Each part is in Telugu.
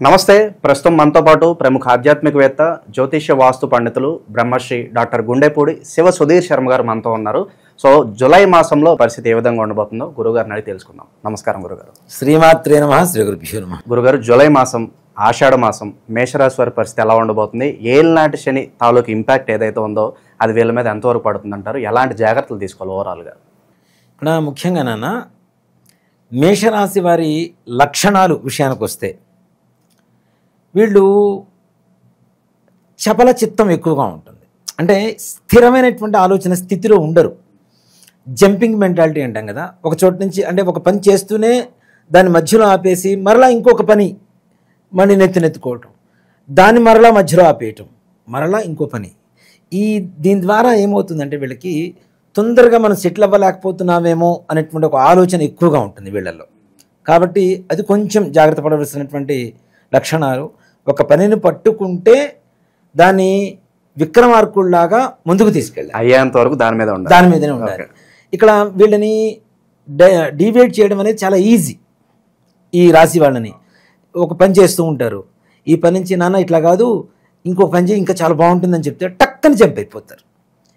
నమస్తే. ప్రస్తుతం మనతో పాటు ప్రముఖ ఆధ్యాత్మికవేత్త, జ్యోతిష్య వాస్తు పండితులు బ్రహ్మశ్రీ డాక్టర్ గుండెపూడి శివ సుధీర్ శర్మ గారు మనతో ఉన్నారు. సో జూలై మాసంలో పరిస్థితి ఏ విధంగా ఉండబోతుందో గురుగారిని అడిగి తెలుసుకుందాం. నమస్కారం గురుగారు. శ్రీమాత్రే నమః. శ్రీ గురుభ్యో నమః. గురుగారు, జూలై మాసం ఆషాఢ మాసం మేషరాశి వారి పరిస్థితి ఎలా ఉండబోతుంది? ఏళ్ళనాటి శని తాలూకు ఇంపాక్ట్ ఏదైతే ఉందో అది వీళ్ళ మీద ఎంతవరకు పడుతుంది అంటారు? ఎలాంటి జాగ్రత్తలు తీసుకోవాలి ఓవరాల్గా? ఇక్కడ ముఖ్యంగా నాన్న మేషరాశి వారి లక్షణాలు విషయానికి వస్తే వీళ్ళు చపల చిత్తం ఎక్కువగా ఉంటుంది. అంటే స్థిరమైనటువంటి ఆలోచన స్థితిలో ఉండరు. జంపింగ్ మెంటాలిటీ అంటాం కదా, ఒక చోటు నుంచి అంటే ఒక పని చేస్తూనే దాని మధ్యలో ఆపేసి మరలా ఇంకొక పని మళ్ళీ నెత్తినెత్తుకోవటం, దాన్ని మరలా మధ్యలో ఆపేయటం, మరలా ఇంకో పని. దీని ద్వారా ఏమవుతుందంటే వీళ్ళకి తొందరగా మనం సెటిల్ అవ్వలేకపోతున్నామేమో అనేటువంటి ఒక ఆలోచన ఎక్కువగా ఉంటుంది వీళ్ళల్లో. కాబట్టి అది కొంచెం జాగ్రత్త పడవలసినటువంటి లక్షణాలు. ఒక పనిని పట్టుకుంటే దాన్ని విక్రమార్కుల్లాగా ముందుకు తీసుకెళ్ళాలి, అయ్యేంత వరకు దాని మీదనే ఉండాలి. ఇక్కడ వీళ్ళని డివైడ్ చేయడం అనేది చాలా ఈజీ. ఈ రాశి వాళ్ళని ఒక పని చేస్తూ ఉంటారు, ఈ పని నుంచి నాన్న ఇట్లా కాదు ఇంకో పని చేయి ఇంకా చాలా బాగుంటుందని చెప్తే టక్కని చంపైపోతారు.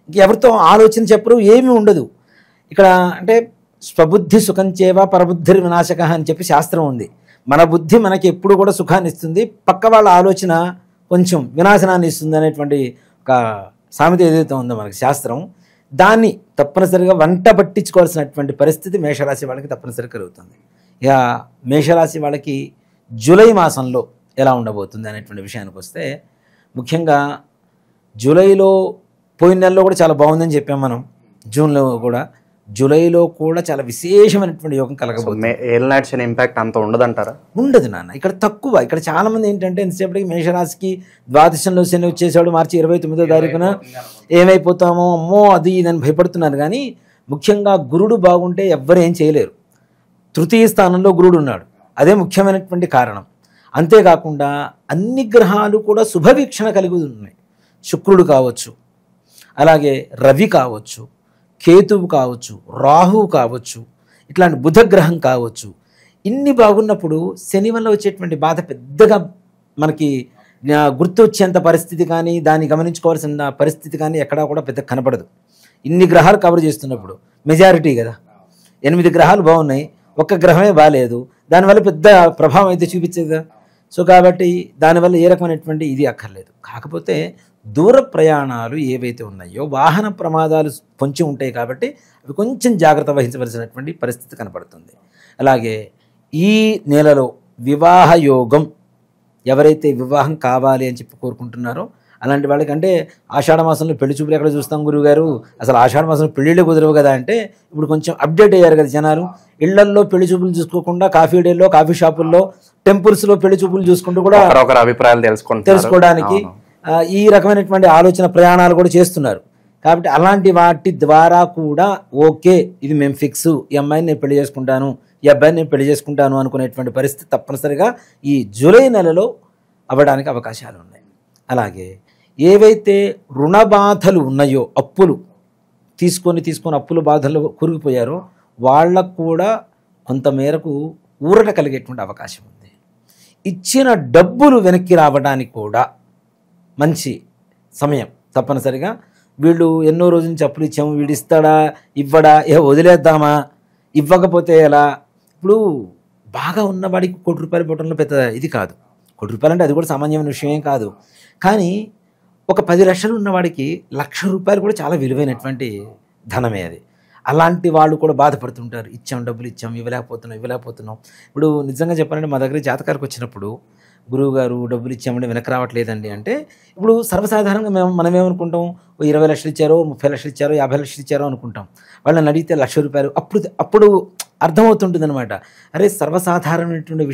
ఎవరితో ఆలోచన చెప్పరు, ఏమీ ఉండదు. ఇక్కడ అంటే స్వబుద్ధి సుఖం చేవ పరబుద్ధి వినాశక అని చెప్పి శాస్త్రం ఉంది. మన బుద్ధి మనకి ఎప్పుడు కూడా సుఖాన్ని ఇస్తుంది, పక్క వాళ్ళ ఆలోచన కొంచెం వినాశనాన్ని ఇస్తుంది అనేటువంటి ఒక సామెత ఏదైతే ఉందో మనకి శాస్త్రం, దాన్ని తప్పనిసరిగా వంట పట్టించుకోవాల్సినటువంటి పరిస్థితి మేషరాశి వాళ్ళకి తప్పనిసరిగా కలుగుతుంది. ఇక మేషరాశి వాళ్ళకి జూలై మాసంలో ఎలా ఉండబోతుంది అనేటువంటి విషయానికి వస్తే, ముఖ్యంగా జూలైలో పోయిన నెలలో కూడా చాలా బాగుందని చెప్పాం మనం, జూన్లో కూడా. జూలైలో కూడా చాలా విశేషమైనటువంటి యోగం కలగబోతుంది. ఏళ్ళనాటి శని ఇంపాక్ట్ అంత ఉండదంటారా? ఉండదు నాన్న, ఇక్కడ తక్కువ. ఇక్కడ చాలామంది ఏంటంటే ఎంతసేపటికి మేషరాశికి ద్వాదశంలో శని వచ్చేసాడు, మార్చి 29వ తారీఖున ఏమైపోతామో అమ్మో అది ఇదని భయపడుతున్నారు. కానీ ముఖ్యంగా గురుడు బాగుంటే ఎవ్వరు ఏం చేయలేరు. తృతీయ స్థానంలో గురుడు ఉన్నాడు, అదే ముఖ్యమైనటువంటి కారణం. అంతేకాకుండా అన్ని గ్రహాలు కూడా శుభవీక్షణ కలిగి ఉన్నాయి. శుక్రుడు కావచ్చు, అలాగే రవి కావచ్చు, కేతువు కావచ్చు, రాహువు కావచ్చు, ఇట్లాంటి బుధగ్రహం కావచ్చు. ఇన్ని బాగున్నప్పుడు శని వల్ల వచ్చేటువంటి బాధ పెద్దగా మనకి గుర్తు వచ్చేంత పరిస్థితి కానీ దాన్ని గమనించుకోవాల్సిన పరిస్థితి కానీ ఎక్కడా కూడా పెద్ద కనపడదు. ఇన్ని గ్రహాలు కవర్ చేస్తున్నప్పుడు మెజారిటీ కదా, 8 గ్రహాలు బాగున్నాయి, ఒక్క గ్రహమే బాగాలేదు, దానివల్ల పెద్ద ప్రభావం అయితే చూపించేదా. సో కాబట్టి దానివల్ల ఏ రకమైనటువంటి ఇది అక్కర్లేదు. కాకపోతే దూర ప్రయాణాలు ఏవైతే ఉన్నాయో వాహన ప్రమాదాలు కొంచెం ఉంటాయి కాబట్టి అవి కొంచెం జాగ్రత్త వహించవలసినటువంటి పరిస్థితి కనపడుతుంది. అలాగే ఈ నెలలో వివాహ యోగం, ఎవరైతే వివాహం కావాలి అని చెప్పి కోరుకుంటున్నారో అలాంటి వాళ్ళకి, అంటే ఆషాఢ మాసంలో పెళ్లి చూపులు ఎక్కడ చూస్తాం గురువుగారు, అసలు ఆషాఢ మాసంలో పెళ్ళిళ్ళే కుదరవు కదా అంటే, ఇప్పుడు కొంచెం అప్డేట్ అయ్యారు కదా జనాలు. ఇళ్లల్లో పెళ్లి చూపులు చూసుకోకుండా కాఫీ డేల్లో, కాఫీ షాపుల్లో, టెంపుల్స్లో పెళ్లి చూపులు చూసుకుంటూ కూడా అభిప్రాయాలు తెలుసుకోవడానికి ఈ రకమైనటువంటి ఆలోచన ప్రయాణాలు కూడా చేస్తున్నారు. కాబట్టి అలాంటి వాటి ద్వారా కూడా ఓకే ఇది మేము ఫిక్స్, ఈ అమ్మాయిని నేను పెళ్లి చేసుకుంటాను, ఈ అబ్బాయిని నేను పెళ్లి చేసుకుంటాను అనుకునేటువంటి పరిస్థితి తప్పనిసరిగా ఈ జూలై నెలలో అవ్వడానికి అవకాశాలు ఉన్నాయి. అలాగే ఏవైతే రుణ బాధలు ఉన్నాయో, అప్పులు తీసుకొని అప్పుల బాధల్లో కూరుకుపోయారో వాళ్ళకు కూడా కొంతమేరకు ఊరట కలిగేటువంటి అవకాశం ఉంది. ఇచ్చిన డబ్బులు వెనక్కి రావడానికి కూడా మంచి సమయం తప్పనిసరిగా. వీళ్ళు ఎన్నో రోజుల నుంచి అప్పులు ఇచ్చాము, వీడు ఇస్తాడా ఇవ్వడా, వదిలేద్దామా, ఇవ్వకపోతే ఎలా. ఇప్పుడు బాగా ఉన్నవాడికి ₹1,00,000 ఇవ్వడంలో పెద్ద ఇది కాదు. ₹1,00,000 అంటే అది కూడా సామాన్యమైన విషయం కాదు. కానీ ఒక 10 లక్షలు ఉన్నవాడికి ₹1,00,000 కూడా చాలా విలువైనటువంటి ధనమే అది. అలాంటి వాళ్ళు కూడా బాధపడుతుంటారు, ఇచ్చాం డబ్బులు ఇచ్చాం, ఇవ్వలేకపోతున్నాం. ఇప్పుడు నిజంగా చెప్పాలంటే మా దగ్గర జాతకాలకు వచ్చినప్పుడు, గురువుగారు డబ్బులు ఇచ్చామంటే వెనక్కి రావట్లేదండి అంటే, ఇప్పుడు సర్వసాధారణంగా మనం ఏమనుకుంటాం, 20 లక్షలు ఇచ్చారో, 30 లక్షలు ఇచ్చారో, 50 లక్షలు ఇచ్చారో అనుకుంటాం. వాళ్ళని అడిగితే ₹1,00,000. అప్పుడు అర్థమవుతుంటుంది అనమాట, అరే సర్వసాధారణమైనటువంటి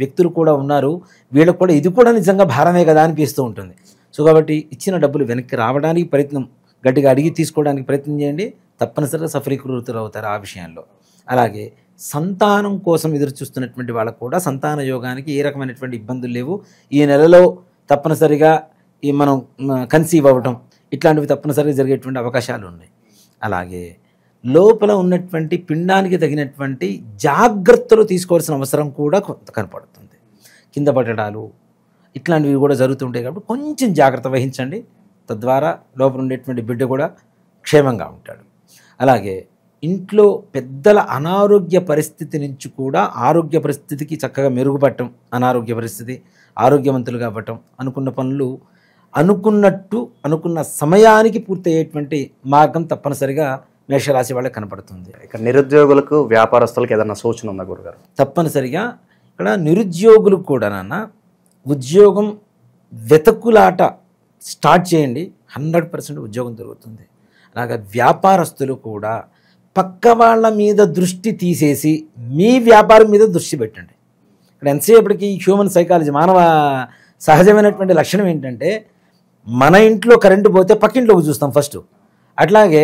వ్యక్తులు కూడా ఉన్నారు, వీళ్ళకు కూడా ఇది కూడా నిజంగా భారమే కదా అనిపిస్తూ ఉంటుంది. సో కాబట్టి ఇచ్చిన డబ్బులు వెనక్కి రావడానికి ప్రయత్నం, గట్టిగా అడిగి తీసుకోవడానికి ప్రయత్నం చేయండి, తప్పనిసరిగా సఫలీకృతులు అవుతారు ఆ విషయంలో. అలాగే సంతానం కోసం ఎదురు చూస్తున్నటువంటి వాళ్ళకు కూడా సంతాన యోగానికి ఏ రకమైనటువంటి ఇబ్బందులు లేవు. ఈ నెలలో తప్పనిసరిగా మనం కన్సీవ్ అవ్వటం ఇట్లాంటివి తప్పనిసరిగా జరిగేటువంటి అవకాశాలు ఉన్నాయి. అలాగే లోపల ఉన్నటువంటి పిండానికి తగినటువంటి జాగ్రత్తలు తీసుకోవాల్సిన అవసరం కూడా కనపడుతుంది. కింద పడడాలు ఇట్లాంటివి కూడా జరుగుతుంటాయి. కాబట్టి కొంచెం జాగ్రత్త వహించండి. తద్వారా లోపల ఉండేటువంటి బిడ్డ కూడా క్షేమంగా ఉంటాడు. అలాగే ఇంట్లో పెద్దల అనారోగ్య పరిస్థితి నుంచి కూడా ఆరోగ్య పరిస్థితికి చక్కగా మెరుగుపడటం, అనారోగ్య పరిస్థితి ఆరోగ్యవంతులుగా అవ్వటం, అనుకున్న పనులు అనుకున్నట్టు అనుకున్న సమయానికి పూర్తయ్యేటువంటి మార్గం తప్పనిసరిగా మేషరాశి వాళ్ళకి కనపడుతుంది. ఇక నిరుద్యోగులకు వ్యాపారస్తులకు ఏదైనా సూచన ఉందా గురుగారు? తప్పనిసరిగా ఇక్కడ నిరుద్యోగులకు కూడా నాన్న ఉద్యోగం వెతకులాట స్టార్ట్ చేయండి, 100% ఉద్యోగం దొరుకుతుంది. అలాగే వ్యాపారస్తులు కూడా పక్క వాళ్ళ మీద దృష్టి తీసేసి మీ వ్యాపారం మీద దృష్టి పెట్టండి. ఇక్కడ ఎంతసేపటికి హ్యూమన్ సైకాలజీ, మానవ సహజమైనటువంటి లక్షణం ఏంటంటే మన ఇంట్లో కరెంటు పోతే పక్కింట్లోకి చూస్తాం ఫస్ట్. అట్లాగే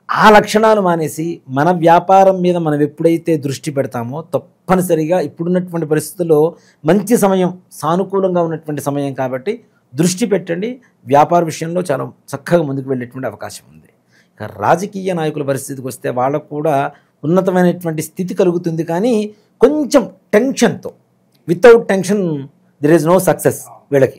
ఆ లక్షణాలు మానేసి మన వ్యాపారం మీద మనం ఎప్పుడైతే దృష్టి పెడతామో తప్పనిసరిగా ఇప్పుడున్నటువంటి పరిస్థితుల్లో మంచి సమయం, సానుకూలంగా ఉన్నటువంటి సమయం కాబట్టి దృష్టి పెట్టండి. వ్యాపార విషయంలో చాలా చక్కగా ముందుకు వెళ్ళేటువంటి అవకాశం ఉంది. ఇక రాజకీయ నాయకుల పరిస్థితికి వస్తే వాళ్ళకు కూడా ఉన్నతమైనటువంటి స్థితి కలుగుతుంది, కానీ కొంచెం టెన్షన్తో. Without tension there is no success. వీళ్ళకి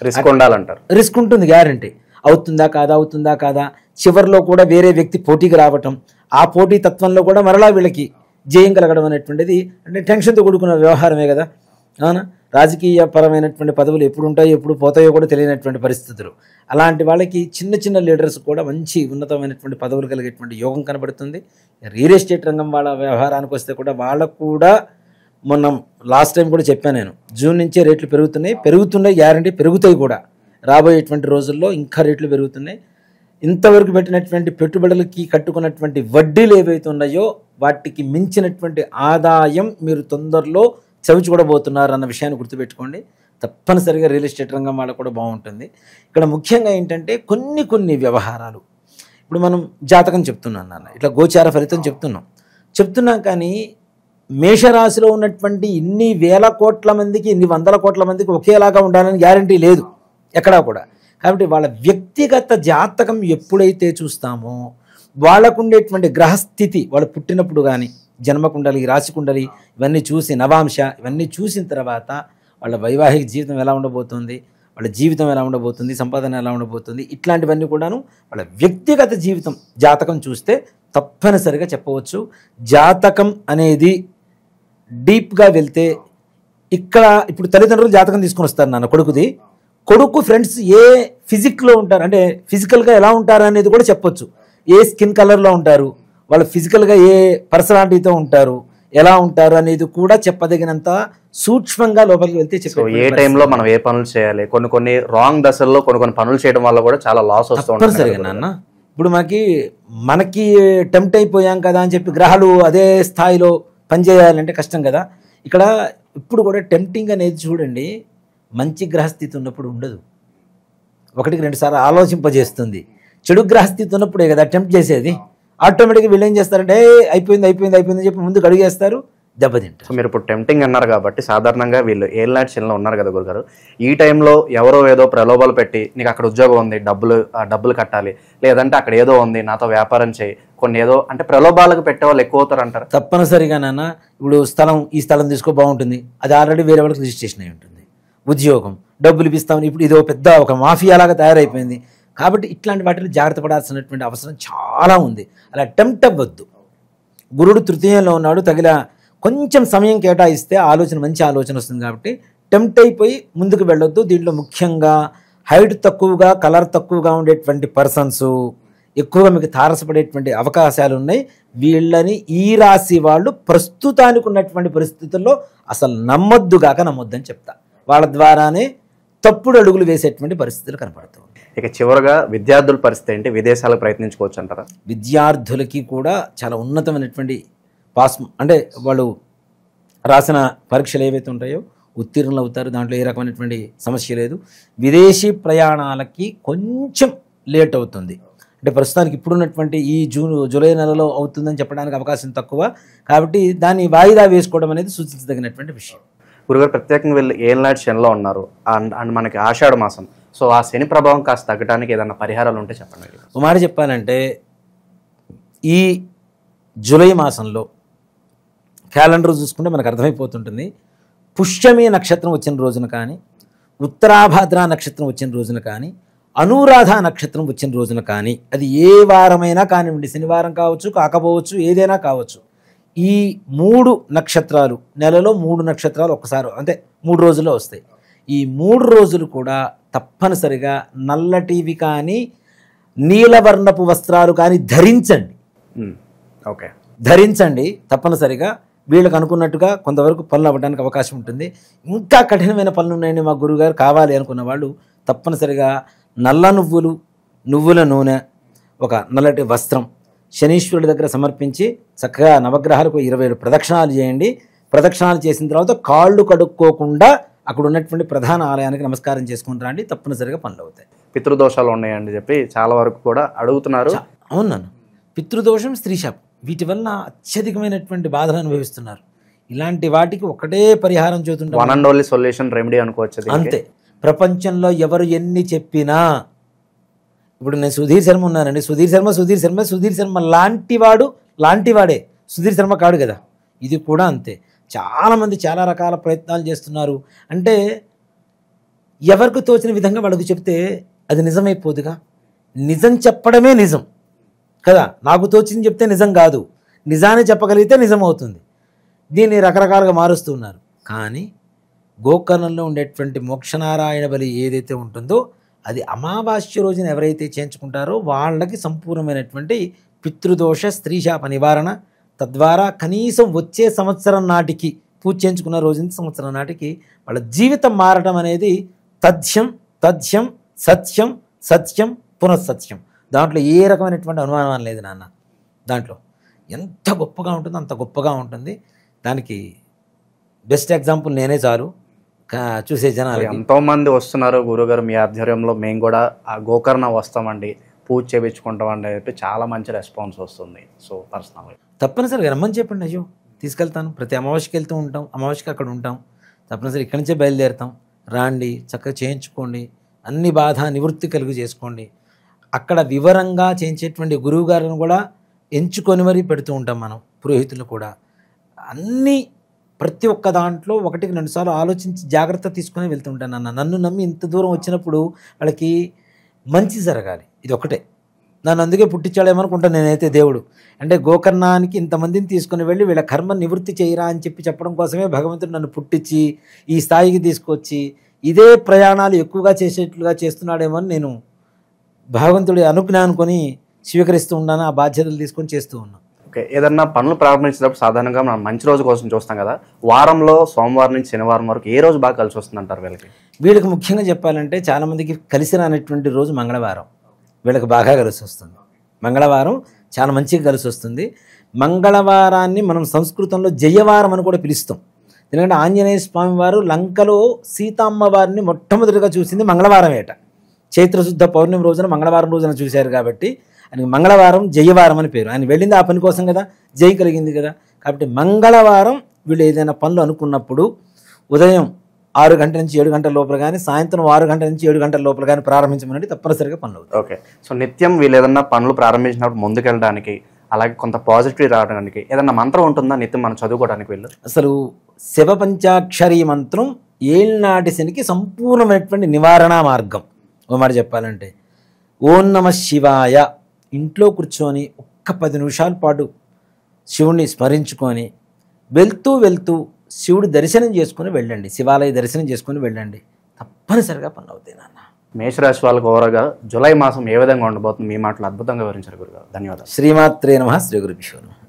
రిస్క్ ఉండాలంటారు. రిస్క్ ఉంటుంది, గ్యారంటీ. అవుతుందా కాదా, అవుతుందా కాదా, చివరిలో కూడా వేరే వ్యక్తి పోటీకి రావటం, ఆ పోటీ తత్వంలో కూడా మరలా వీళ్ళకి జయం కలగడం అనేటువంటిది అంటే టెన్షన్తో కూడుకున్న వ్యవహారమే కదా. అవునా? రాజకీయ పరమైనటువంటి పదవులు ఎప్పుడు ఉంటాయో ఎప్పుడు పోతాయో కూడా తెలియనటువంటి పరిస్థితులు. అలాంటి వాళ్ళకి చిన్న చిన్న లీడర్స్ కూడా మంచి ఉన్నతమైనటువంటి పదవులు కలిగేటువంటి యోగం కనబడుతుంది. రియల్ ఎస్టేట్ రంగం వాళ్ళ వ్యవహారానికి వస్తే కూడా వాళ్ళకు కూడా మొన్న లాస్ట్ టైం కూడా చెప్పాను నేను, జూన్ నుంచే రేట్లు పెరుగుతున్నాయి, గ్యారంటీ పెరుగుతాయి కూడా. రాబోయేటువంటి రోజుల్లో ఇంకా రేట్లు పెరుగుతున్నాయి. ఇంతవరకు పెట్టినటువంటి పెట్టుబడులకి కట్టుకున్నటువంటి వడ్డీలు ఏవైతే ఉన్నాయో వాటికి మించినటువంటి ఆదాయం మీరు తొందరలో చవి చూడబోతున్నారు అన్న విషయాన్ని గుర్తుపెట్టుకోండి. తప్పనిసరిగా రియల్ ఎస్టేట్ రంగం వాళ్ళకు కూడా బాగుంటుంది. ఇక్కడ ముఖ్యంగా ఏంటంటే కొన్ని వ్యవహారాలు, ఇప్పుడు మనం జాతకం చెప్తున్నాం నాన్న, ఇట్లా గోచార ఫలితం చెప్తున్నాం కానీ మేషరాశిలో ఉన్నటువంటి ఇన్ని వేల కోట్ల మందికి, ఇన్ని వందల కోట్ల మందికి ఒకేలాగా ఉండాలని గ్యారంటీ లేదు ఎక్కడా కూడా. కాబట్టి వాళ్ళ వ్యక్తిగత జాతకం ఎప్పుడైతే చూస్తామో వాళ్ళకు ఉండేటువంటి గ్రహస్థితి, వాళ్ళు పుట్టినప్పుడు కానీ జన్మకుండలి, రాశికుండలి ఇవన్నీ చూసి, నవాంశ ఇవన్నీ చూసిన తర్వాత వాళ్ళ వైవాహిక జీవితం ఎలా ఉండబోతుంది, వాళ్ళ జీవితం ఎలా ఉండబోతుంది, సంపాదన ఎలా ఉండబోతుంది, ఇట్లాంటివన్నీ కూడాను వాళ్ళ వ్యక్తిగత జీవితం జాతకం చూస్తే తప్పనిసరిగా చెప్పవచ్చు. జాతకం అనేది డీప్గా వెళ్తే ఇక్కడ ఇప్పుడు తల్లిదండ్రులు జాతకం తీసుకొని వస్తారు నాన్న కొడుకుది. కొడుకు ఫ్రెండ్స్ ఏ ఫిజిక్లో ఉంటారు, అంటే ఫిజికల్గా ఎలా ఉంటారు అనేది కూడా చెప్పొచ్చు. ఏ స్కిన్ కలర్లో ఉంటారు, వాళ్ళు ఫిజికల్గా ఏ పర్సనాలిటీతో ఉంటారు, ఎలా ఉంటారు అనేది కూడా చెప్పదగినంత సూక్ష్మంగా లోపలికి వెళ్తే చెప్పారు. ఏ టైంలో మనం ఏ పనులు చేయాలి, కొన్ని రాంగ్ దశల్లో కొన్ని పనులు చేయడం వల్ల కూడా చాలా లాస్ వస్తుంది. తప్పనిసరిగా నాన్న, ఇప్పుడు మనకి టెంప్ట్ అయిపోయాం కదా అని చెప్పి గ్రహాలు అదే స్థాయిలో పనిచేయాలంటే కష్టం కదా. ఇక్కడ ఇప్పుడు కూడా టెంప్టింగ్ అనేది చూడండి, మంచి గ్రహస్థితి ఉన్నప్పుడు ఉండదు, 1-2 సార్లు ఆలోచింపజేస్తుంది. చెడు గ్రహస్థితి ఉన్నప్పుడే కదా టెంప్ట్ చేసేది. ఆటోమేటిక్గా వీళ్ళు ఏం చేస్తారంటే అయిపోయింది చెప్పి ముందుకు అడిగేస్తారు, దెబ్బతింటారు. మీరు ఇప్పుడు టెంప్టింగ్ అన్నారు కాబట్టి సాధారణంగా వీళ్ళు ఏళ్ళనాటి శనిలో ఉన్నారు కదా గురుగారు, ఈ టైంలో ఎవరో ఏదో ప్రలోభాలు పెట్టి నీకు అక్కడ ఉద్యోగం ఉంది, డబ్బులు కట్టాలి, లేదంటే అక్కడ ఏదో ఉంది నాతో వ్యాపారం చేయి, కొన్ని ఏదో అంటే ప్రలోభాలకు పెట్టే వాళ్ళు ఎక్కువ అవుతారు అంటారు. తప్పనిసరిగా నాన్న, ఇప్పుడు ఈ స్థలం తీసుకో బాగుంటుంది, అది ఆల్రెడీ వేరే వాళ్ళకి రిజిస్ట్రేషన్ అయి ఉంటుంది. ఉద్యోగం, డబ్బులు ఇస్తామని ఇప్పుడు ఇది పెద్ద ఒక మాఫియాలాగా తయారైపోయింది. కాబట్టి ఇట్లాంటి వాటిలో జాగ్రత్త పడాల్సినటువంటి అవసరం చాలా ఉంది. అలా టెంప్ట్ అవ్వద్దు. గురుడు తృతీయంలో ఉన్నాడు, తగిన కొంచెం సమయం కేటాయిస్తే మంచి ఆలోచన వస్తుంది. కాబట్టి టెంప్ట్ అయిపోయి ముందుకు వెళ్ళొద్దు. దీంట్లో ముఖ్యంగా హైట్ తక్కువగా, కలర్ తక్కువగా ఉండేటువంటి పర్సన్స్ ఎక్కువగా మీకు తారసపడేటువంటి అవకాశాలు ఉన్నాయి. వీళ్ళని ఈ రాశి వాళ్ళు ప్రస్తుతానికి ఉన్నటువంటి పరిస్థితుల్లో అసలు నమ్మొద్దని చెప్తా. వాళ్ళ ద్వారానే తప్పుడు అడుగులు వేసేటువంటి పరిస్థితులు కనపడుతుంది. ఇక చివరగా విద్యార్థుల పరిస్థితి ఏంటి, విదేశాలకు ప్రయత్నించుకోవచ్చు అంటారా? విద్యార్థులకి కూడా చాలా ఉన్నతమైనటువంటి అంటే వాళ్ళు రాసిన పరీక్షలు ఏవైతే ఉంటాయో ఉత్తీర్ణులు అవుతారు, దాంట్లో ఏ రకమైనటువంటి సమస్య లేదు. విదేశీ ప్రయాణాలకి కొంచెం లేట్ అవుతుంది, అంటే ప్రస్తుతానికి ఇప్పుడున్నటువంటి ఈ జూలై నెలలో అవుతుందని చెప్పడానికి అవకాశం తక్కువ. కాబట్టి దాన్ని వాయిదా వేసుకోవడం అనేది సూచించదగినటువంటి విషయం. గురుగారు ప్రత్యేకంగా వీళ్ళు ఏళ్ళనాటి శనిలో ఉన్నారు అండ్ మనకి ఆషాఢ మాసం, సో ఆ శని ప్రభావం కాస్త తగ్గడానికి ఏదైనా పరిహారాలు ఉంటే చెప్పండి. ఒక మాట చెప్పాలంటే ఈ జూలై మాసంలో క్యాలెండర్ చూసుకుంటే మనకు అర్థమైపోతుంటుంది, పుష్యమి నక్షత్రం వచ్చిన రోజున కానీ, ఉత్తరాభాద్ర నక్షత్రం వచ్చిన రోజున కానీ, అనురాధ నక్షత్రం వచ్చిన రోజున కానీ, అది ఏ వారమైనా కానివ్వండి, శనివారం కావచ్చు, కాకపోవచ్చు, ఏదైనా కావచ్చు, ఈ 3 నక్షత్రాలు, నెలలో 3 నక్షత్రాలు ఒక్కసారి అంటే 3 రోజుల్లో వస్తాయి. ఈ 3 రోజులు కూడా తప్పనిసరిగా నల్లటివి కానీ నీలవర్ణపు వస్త్రాలు కానీ ధరించండి. ఓకే, ధరించండి తప్పనిసరిగా. వీళ్ళకి అనుకున్నట్టుగా కొంతవరకు పనులు అవ్వడానికి అవకాశం ఉంటుంది. ఇంకా కఠినమైన పనులు ఉన్నాయండి మా గురువుగారు కావాలి అనుకున్న వాళ్ళు తప్పనిసరిగా నల్ల నువ్వులు, నువ్వుల నూనె, ఒక నల్లటి వస్త్రం శనీశ్వరుడి దగ్గర సమర్పించి చక్కగా నవగ్రహాలకు 27 ప్రదక్షిణాలు చేయండి. ప్రదక్షిణాలు చేసిన తర్వాత కాళ్ళు కడుక్కోకుండా అక్కడ ఉన్నటువంటి ప్రధాన ఆలయానికి నమస్కారం చేసుకుని రండి. తప్పనిసరిగా పనులు అవుతాయి. పితృదోషాలు ఉన్నాయని చెప్పి చాలా వరకు కూడా అడుగుతున్నారు. అవునన్నా, పితృదోషం, స్త్రీశాపం, వీటి వల్ల అత్యధికమైనటువంటి బాధలు అనుభవిస్తున్నారు. ఇలాంటి వాటికి ఒకటే పరిహారం చూస్తుంటాం, one and only solution, remedy అనుకోవచ్చు. అంతే. ప్రపంచంలో ఎవరు ఎన్ని చెప్పినా, ఇప్పుడు నేను సుధీర్ శర్మ ఉన్నానండి, సుధీర్ శర్మ లాంటివాడే, సుధీర్ శర్మ కాడు కదా. ఇది కూడా అంతే. చాలామంది చాలా రకాల ప్రయత్నాలు చేస్తున్నారు. అంటే ఎవరికి తోచిన విధంగా వాళ్ళకు చెప్తే అది నిజమైపోదుగా. నిజం చెప్పడమే నిజం కదా. నాకు తోచింది చెప్తే నిజం కాదు, నిజాన్ని చెప్పగలిగితే నిజం అవుతుంది. దీన్ని రకరకాలుగా మారుస్తున్నారు. కానీ గోకర్ణంలో ఉండేటువంటి మోక్షనారాయణ బలి ఏదైతే ఉంటుందో అది అమావాస్య రోజున ఎవరైతే చేయించుకుంటారో వాళ్ళకి సంపూర్ణమైనటువంటి పితృదోష, స్త్రీశాప నివారణ, తద్వారా కనీసం వచ్చే సంవత్సరం నాటికి పూజ చేయించుకున్న రోజు నుంచి సంవత్సరం నాటికి వాళ్ళ జీవితం మారటం అనేది తథ్యం, తథ్యం, సత్యం, సత్యం, పునఃసత్యం. దాంట్లో ఏ రకమైనటువంటి అనుమానం లేదు నాన్న. దాంట్లో ఎంత గొప్పగా ఉంటుందో అంత గొప్పగా ఉంటుంది. దానికి బెస్ట్ ఎగ్జాంపుల్ నేనే చాలు చూసే జనాలు. ఎంతోమంది వస్తున్నారు గురుగారు మీ ఆధ్వర్యంలో, మేము కూడా ఆ గోకర్ణ వస్తామండి, పూజ చేయించుకుంటామండి అని చెప్పి చాలా మంచి రెస్పాన్స్ వస్తుంది. సో పర్సనల్ తప్పనిసరిగా రమ్మని చెప్పండి. అయ్యో తీసుకెళ్తాను, ప్రతి అమావాస్యకి వెళ్తూ ఉంటాం, అమావాస్యకి అక్కడ ఉంటాం, తప్పనిసరి ఇక్కడి నుంచే బయలుదేరుతాం. రాండి, చక్కగా చేయించుకోండి, అన్ని బాధ నివృత్తి కలుగు చేసుకోండి. అక్కడ వివరంగా చేయించేటువంటి గురువు గారిని కూడా ఎంచుకొని మరీ పెడుతూ ఉంటాం మనం, పురోహితులు కూడా. అన్నీ ప్రతి ఒక్క దాంట్లో 1-2 సార్లు ఆలోచించి జాగ్రత్త తీసుకొని వెళ్తుంటాను అన్న. నన్ను నమ్మి ఇంత దూరం వచ్చినప్పుడు వాళ్ళకి మంచి జరగాలి, ఇది ఒకటే. నన్ను అందుకే పుట్టించాడేమనుకుంటాను నేనైతే దేవుడు. అంటే గోకర్ణానికి ఇంతమందిని తీసుకుని వెళ్ళి వీళ్ళ కర్మ నివృత్తి చేయరా అని చెప్పడం కోసమే భగవంతుడు నన్ను పుట్టించి ఈ స్థాయికి తీసుకొచ్చి ఇదే ప్రయాణాలు ఎక్కువగా చేసేట్లుగా చేస్తున్నాడేమో అని నేను భగవంతుడి అనుజ్ఞానుకొని స్వీకరిస్తూ ఉన్నాను. ఆ బాధ్యతలు తీసుకొని చేస్తూ ఉన్నాను. ఓకే, ఏదన్నా పనులు ప్రారంభించేటప్పుడు సాధారణంగా మనం మంచి రోజు కోసం చూస్తాం కదా. వారంలో సోమవారం నుంచి శనివారం వరకు ఏ రోజు బాగా కలిసి వస్తుంది అంటారు వీళ్ళకి? వీళ్ళకి ముఖ్యంగా చెప్పాలంటే చాలామందికి కలిసి రానటువంటి రోజు మంగళవారం వీళ్ళకి బాగా కలిసి వస్తుంది. మంగళవారం చాలా మంచిగా కలిసి వస్తుంది. మంగళవారాన్ని మనం సంస్కృతంలో జయవారం అని కూడా పిలుస్తాం. ఎందుకంటే ఆంజనేయ స్వామి వారు లంకలో సీతమ్మ వారిని మొట్టమొదటిగా చూసింది మంగళవారమేట. చైత్రశుద్ధ పౌర్ణమి రోజున మంగళవారం రోజున చూశారు కాబట్టి ఆయనకి మంగళవారం జయవారం అని పేరు. ఆయన వెళ్ళింది ఆ పని కోసం కదా, జై కలిగింది కదా. కాబట్టి మంగళవారం వీళ్ళు ఏదైనా పనులు అనుకున్నప్పుడు ఉదయం 6 గంటల నుంచి 7 గంటల లోపల కానీ, సాయంత్రం 6 గంటల నుంచి 7 గంటల లోపల కానీ ప్రారంభించమని తప్పనిసరిగా పనులు అవుతాయి. ఓకే, సో నిత్యం వీళ్ళు ఏదన్నా పనులు ప్రారంభించినప్పుడు ముందుకెళ్ళడానికి, అలాగే కొంత పాజిటివ్ రావడానికి ఏదన్నా మంత్రం ఉంటుందా నిత్యం మనం చదువుకోవడానికి? వీళ్ళు అసలు శివ పంచాక్షరీ మంత్రం ఏళ్నాటి శనికి సంపూర్ణమైనటువంటి నివారణ మార్గం. ఓ మాట చెప్పాలంటే ఓం నమ శివాయ ఇంట్లో కూర్చొని ఒక్క 10 నిమిషాల పాటు శివుణ్ణి స్మరించుకొని వెళ్తూ వెళ్తూ శివుడి దర్శనం చేసుకుని వెళ్ళండి, శివాలయ దర్శనం చేసుకుని వెళ్ళండి, తప్పనిసరిగా పనులు అవుతాయి నాన్న. మేషరాశి వాళ్ళకు ఓవరాల్గా జూలై మాసం ఏ విధంగా ఉండబోతుంది మీ మాటలు అద్భుతంగా వివరించారు గురుగారు. ధన్యవాదాలు. శ్రీమాత్రే నమః. శ్రీ గురుభ్యో నమః.